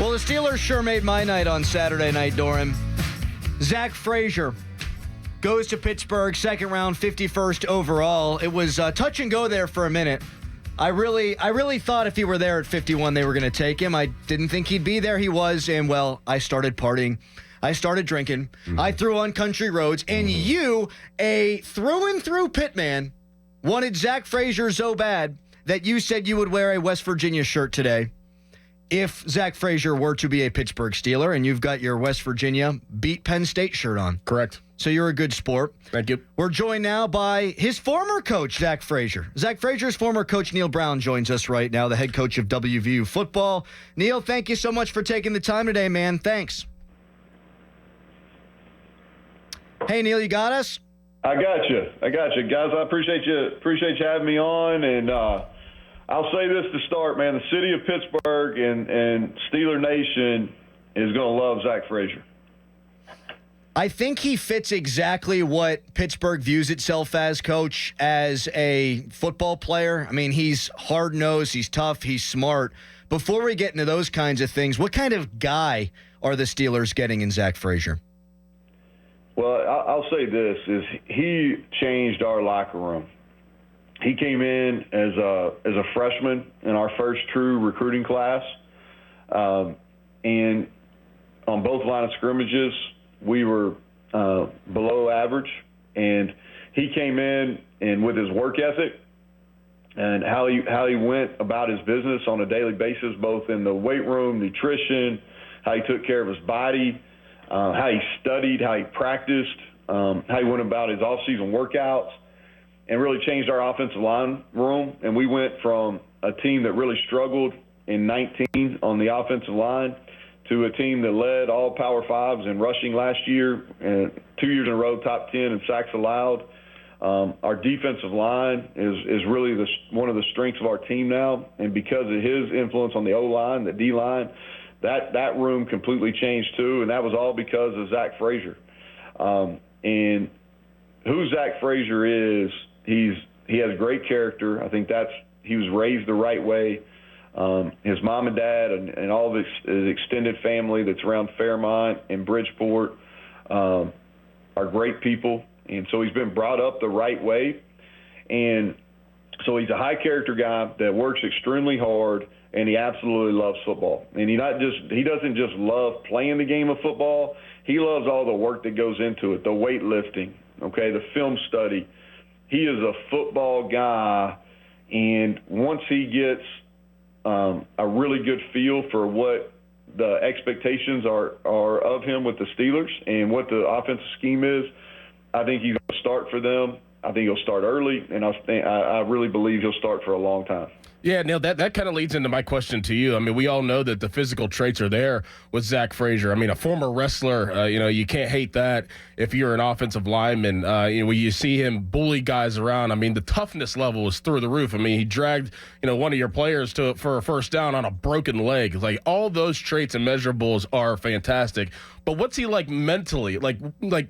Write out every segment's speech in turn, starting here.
Well, the Steelers sure made my night on Saturday night, Doran. Zach Frazier goes to Pittsburgh, second round, 51st overall. It was touch and go there for a minute. I really thought if he were there at 51, they were going to take him. I didn't think he'd be there. He was, and, well, I started partying. I started drinking. I threw on country roads, and you, a through-and-through pit man, wanted Zach Frazier so bad that you said you would wear a West Virginia shirt today if Zach Frazier were to be a Pittsburgh Steeler, and you've got your West Virginia beat Penn State shirt on. Correct. So you're a good sport. Thank you. We're joined now by his former coach, Zach Frazier. Zach Frazier's former coach, Neil Brown, joins us right now, the head coach of WVU football. Neil, thank you so much for taking the time today, man. Thanks. Hey, Neil, you got us? I got you. Guys, I appreciate you having me on, and I'll say this to start, man. The city of Pittsburgh and Steeler Nation is going to love Zach Frazier. I think he fits exactly what Pittsburgh views itself as, Coach, as a football player. I mean, he's hard-nosed, he's tough, he's smart. Before we get into those kinds of things, what kind of guy are the Steelers getting in Zach Frazier? Well, I'll say this, is he changed our locker room. He came in as a freshman in our first true recruiting class, and on both line of scrimmages, we were below average, and he came in and with his work ethic and how he went about his business on a daily basis, both in the weight room, nutrition, how he took care of his body, how he studied, how he practiced, how he went about his off-season workouts, and really changed our offensive line room. And we went from a team that really struggled in 19 on the offensive line to a team that led all Power Fives in rushing last year, and 2 years in a row, top 10 in sacks allowed. Our defensive line is really one of the strengths of our team now, and because of his influence on the O-line, the D-line, that room completely changed too, and that was all because of Zach Frazier. And who Zach Frazier is, he has great character. I think he was raised the right way. His mom and dad and all of his extended family that's around Fairmont and Bridgeport are great people, and so he's been brought up the right way. And so he's a high-character guy that works extremely hard, and he absolutely loves football. And he doesn't just love playing the game of football. He loves all the work that goes into it, the weightlifting, okay, the film study. He is a football guy, and once he gets a really good feel for what the expectations are of him with the Steelers and what the offensive scheme is, I think he's going to start for them. I think he'll start early, and I really believe he'll start for a long time. Yeah, Neil, that kind of leads into my question to you. I mean, we all know that the physical traits are there with Zach Frazier. I mean, a former wrestler, you can't hate that if you're an offensive lineman. When you see him bully guys around, I mean, the toughness level is through the roof. I mean, he dragged, one of your players for a first down on a broken leg. Like, all those traits and measurables are fantastic. But what's he like mentally? Like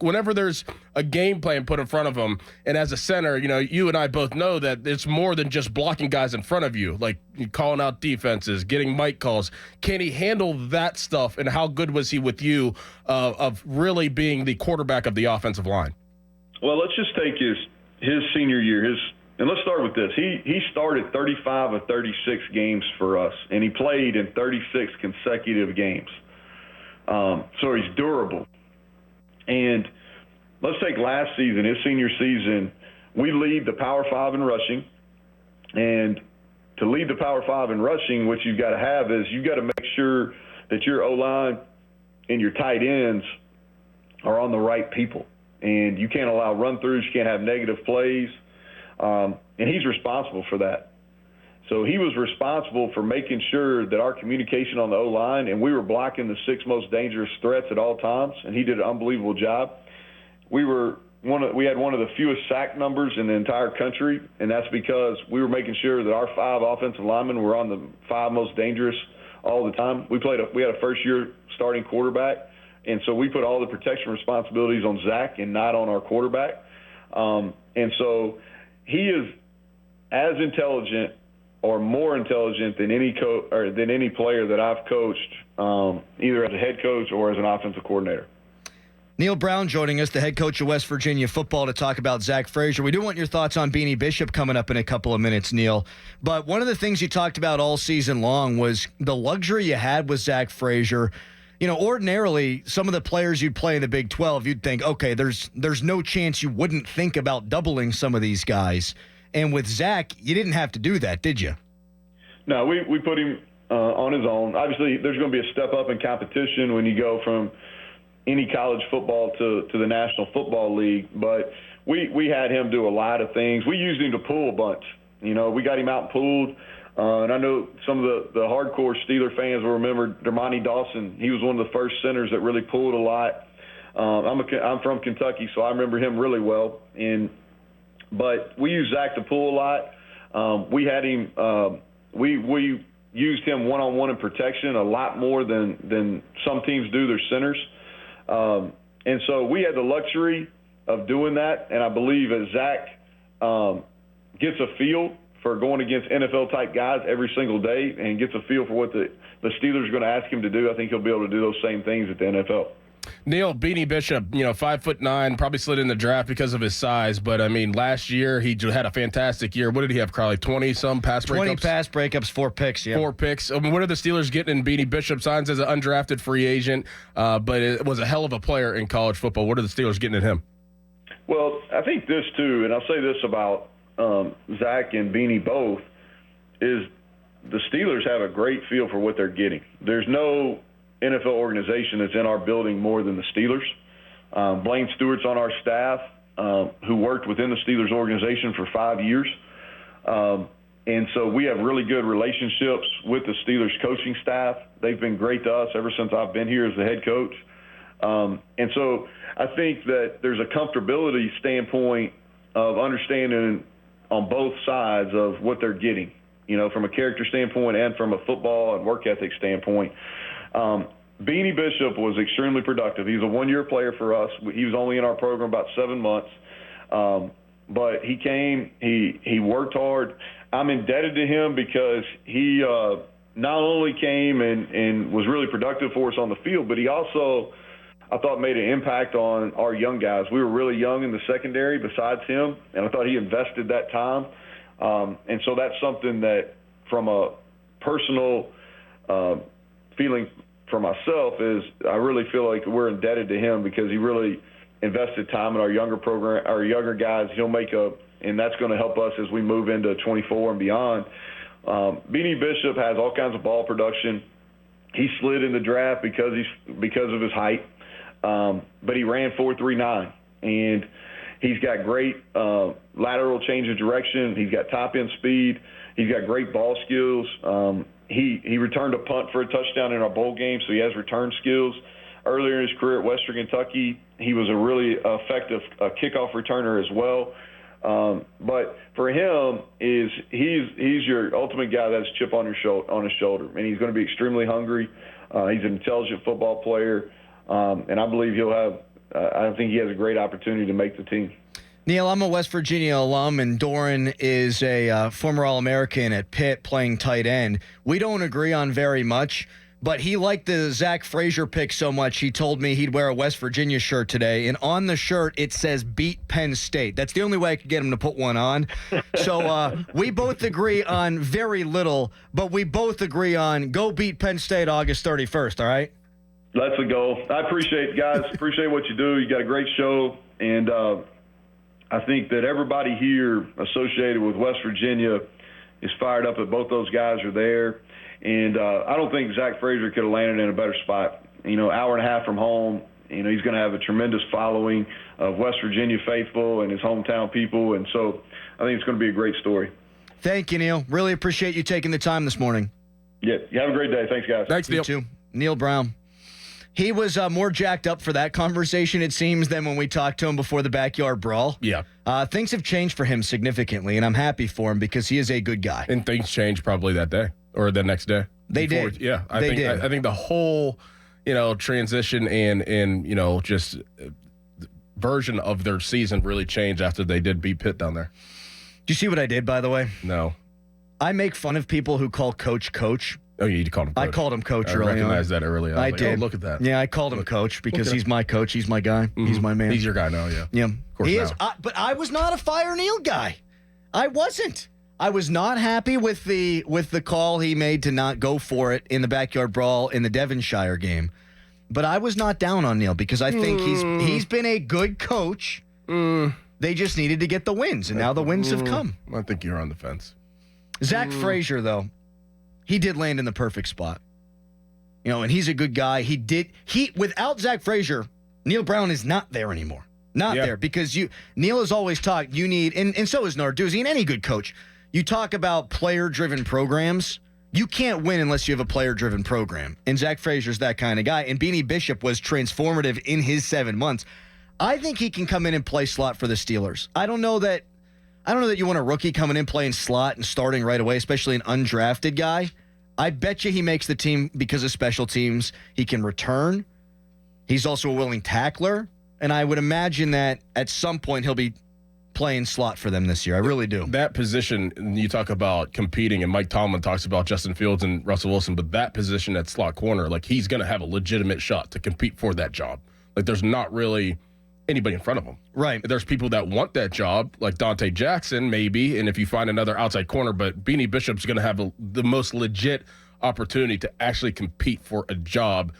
whenever there's a game plan put in front of him, and as a center, you and I both know that it's more than just blocking guys in front of you, like calling out defenses, getting mic calls. Can he handle that stuff, and how good was he with you of really being the quarterback of the offensive line? Well, let's just take his senior year. And let's start with this. He started 35 of 36 games for us, and he played in 36 consecutive games. So he's durable. And let's take last season, his senior season. We lead the Power 5 in rushing. And to lead the Power 5 in rushing, what you've got to have is you've got to make sure that your O-line and your tight ends are on the right people. And you can't allow run-throughs. You can't have negative plays. And he's responsible for that. So he was responsible for making sure that our communication on the O-line, and we were blocking the 6 most dangerous threats at all times, and he did an unbelievable job. We had one of the fewest sack numbers in the entire country, and that's because we were making sure that our 5 offensive linemen were on the 5 most dangerous all the time. We had a first-year starting quarterback, and so we put all the protection responsibilities on Zach and not on our quarterback. And so he is as intelligent are more intelligent than any player that I've coached, either as a head coach or as an offensive coordinator. Neil Brown joining us, the head coach of West Virginia football, to talk about Zach Frazier. We do want your thoughts on Beanie Bishop coming up in a couple of minutes, Neil. But one of the things you talked about all season long was the luxury you had with Zach Frazier. You know, ordinarily, some of the players you'd play in the Big 12, you'd think, okay, there's no chance you wouldn't think about doubling some of these guys. And with Zach, you didn't have to do that, did you? No, we put him on his own. Obviously, there's going to be a step up in competition when you go from any college football to the National Football League. But we had him do a lot of things. We used him to pull a bunch. You know, we got him out and pulled. And I know some of the hardcore Steeler fans will remember Dermontti Dawson. He was one of the first centers that really pulled a lot. I'm from Kentucky, so I remember him really well. But we used Zach to pull a lot. We had him. We used him one-on-one in protection a lot more than some teams do their centers. And so we had the luxury of doing that. And I believe as Zach gets a feel for going against NFL-type guys every single day and gets a feel for what the Steelers are going to ask him to do, I think he'll be able to do those same things at the NFL. Neil, Beanie Bishop, 5'9", probably slid in the draft because of his size. But, I mean, last year he had a fantastic year. What did he have, Carly? 20-some pass breakups? 20 pass breakups, 4 picks, yeah. 4 picks. I mean, what are the Steelers getting in Beanie Bishop? Signs as an undrafted free agent, but it was a hell of a player in college football. What are the Steelers getting at him? Well, I think this, too, and I'll say this about Zach and Beanie both, is the Steelers have a great feel for what they're getting. There's no NFL organization that's in our building more than the Steelers. Blaine Stewart's on our staff, who worked within the Steelers organization for 5 years. And so we have really good relationships with the Steelers coaching staff. They've been great to us ever since I've been here as the head coach. And so I think that there's a comfortability standpoint of understanding on both sides of what they're getting, from a character standpoint and from a football and work ethic standpoint. Beanie Bishop was extremely productive. He's a one-year player for us. He was only in our program about 7 months. But he came, he worked hard. I'm indebted to him because he not only came and was really productive for us on the field, but he also, I thought, made an impact on our young guys. We were really young in the secondary besides him, and I thought he invested that time. And so that's something that, from a personal feeling for myself, is I really feel like we're indebted to him because he really invested time in our younger program, our younger guys. He'll make and that's going to help us as we move into 24 and beyond. Beanie Bishop has all kinds of ball production. He slid in the draft because of his height, but he ran 4.39, and he's got great lateral change of direction. He's got top end speed. He's got great ball skills. He returned a punt for a touchdown in our bowl game, so he has return skills. Earlier in his career at Western Kentucky, he was a really effective kickoff returner as well. But for him, he's your ultimate guy that's chip on his shoulder, and he's going to be extremely hungry. He's an intelligent football player, and I believe I think he has a great opportunity to make the team. Neil, I'm a West Virginia alum, and Doran is a former All-American at Pitt playing tight end. We don't agree on very much, but he liked the Zach Frazier pick so much, he told me he'd wear a West Virginia shirt today, and on the shirt it says Beat Penn State. That's the only way I could get him to put one on. So we both agree on very little, but we both agree on go beat Penn State August 31st, all right? That's the goal. I appreciate it, guys. Appreciate what you do. You got a great show, and I think that everybody here associated with West Virginia is fired up that both those guys are there. And I don't think Zach Frazier could have landed in a better spot. Hour and a half from home. He's going to have a tremendous following of West Virginia faithful and his hometown people. And so I think it's going to be a great story. Thank you, Neil. Really appreciate you taking the time this morning. Yeah, you have a great day. Thanks, guys. Thanks, Neil. You too. Neil Brown. He was more jacked up for that conversation, it seems, than when we talked to him before the backyard brawl. Yeah. Things have changed for him significantly, and I'm happy for him because he is a good guy. And things changed probably that day or the next day. They did. Yeah. I think the whole, transition and just version of their season really changed after they did beat Pitt down there. Do you see what I did, by the way? No. I make fun of people who call Coach. Oh, you called him Coach. I called him Coach I early on. recognized that early on. I was did. Oh, look at that. Yeah, I called him Coach because he's my coach. He's my guy. He's my man. He's your guy now, yeah. Yeah. Of course He now. is. But I was not a Fire Neal guy. I wasn't. I was not happy with the call he made to not go for it in the backyard brawl in the Devonshire game. But I was not down on Neal because I think he's been a good coach. They just needed to get the wins, and now the wins have come. I think you're on the fence. Zach Frazier, though, he did land in the perfect spot. You know, and he's a good guy. Without Zach Frazier, Neil Brown is not there anymore. Not there because Neil has always talked. You need, and so is Narduzzi and any good coach. You talk about player-driven programs. You can't win unless you have a player-driven program. And Zach Frazier's that kind of guy. And Beanie Bishop was transformative in his 7 months. I think he can come in and play slot for the Steelers. I don't know that you want a rookie coming in playing slot and starting right away, especially an undrafted guy. I bet you he makes the team because of special teams. He can return. He's also a willing tackler. And I would imagine that at some point he'll be playing slot for them this year. I really do. That position, you talk about competing, and Mike Tomlin talks about Justin Fields and Russell Wilson, but that position at slot corner, like he's going to have a legitimate shot to compete for that job. Like there's not really anybody in front of him. Right. There's people that want that job, like Dante Jackson, maybe, and if you find another outside corner, but Beanie Bishop's going to have the most legit opportunity to actually compete for a job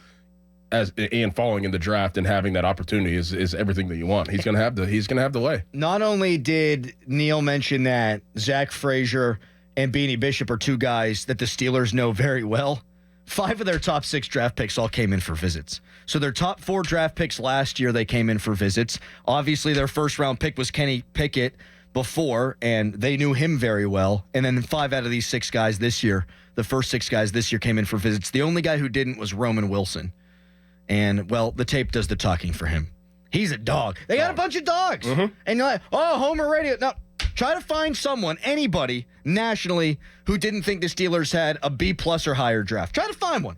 and falling in the draft and having that opportunity is everything that you want. He's gonna have the way. Not only did Neil mention that Zach Frazier and Beanie Bishop are two guys that the Steelers know very well, 5 of their top 6 draft picks all came in for visits. So their top 4 draft picks last year, they came in for visits. Obviously, their first round pick was Kenny Pickett before, and they knew him very well. And then 5 out of these 6 guys this year, the first 6 guys this year came in for visits. The only guy who didn't was Roman Wilson. And, well, the tape does the talking for him. He's a dog. They got a bunch of dogs. And you're like, oh, Homer Radio. No, try to find someone, anybody, nationally, who didn't think the Steelers had a B+ or higher draft. Try to find one.